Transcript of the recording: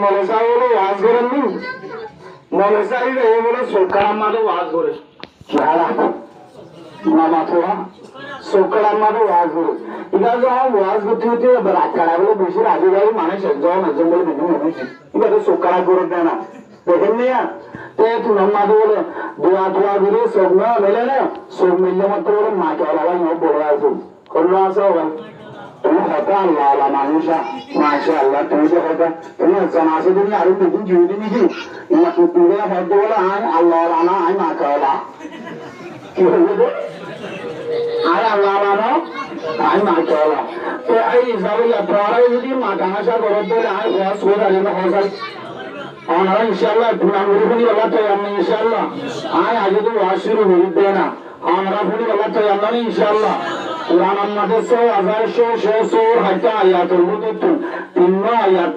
মনে চাই বলে ওয়াজ করেননি মনে চাই এই বলে সরকার আমাদের ওয়াজ করে মামা থোড়া সরকার আমাদের ওয়াজ করে এটা যখন ওয়াজ করতে হতে রাত খাড়া বলে বেশি রাজি যাবে মানুষ একজন বলে বিভিন্ন মানুষ এটা তো সরকার করে দেয় না দেখেন নিয়া তুলার মাঝে বলে দোয়া দিলে সব না মেলে না সব মিললে মাত্র বলে মাকে আলাদা বড় আছে করলো আছে তুমি হয়তো আল্লাহ আল্লাহ মানুষা মাসে আল্লাহ তুমি যে হয়তো তুমি জানাসে তুমি আরো নতুন জীবিত নিছি তুমি হয়তো বলে আই আল্লাহ আনা আই মাকে আলা কি হইবে আই আল্লাহ আনা আই মাকে আলা তো এই হিসাবে আপনারা যদি মাকানাশা করতে হলে আই হস করে আলিমা হসাই আমরা ইনশাআল্লাহ পুরানো ফোনি বাবা তো আমরা ইনশাআল্লাহ আই আগে তো ওয়াজ শুরু হয়ে দেয় না আমরা ফোনি বাবা তো আমরা ইনশাআল্লাহ কুরআন আমাদের 100 হাজার 100 হাজার হাজার আয়াতের মধ্যে 3 আয়াত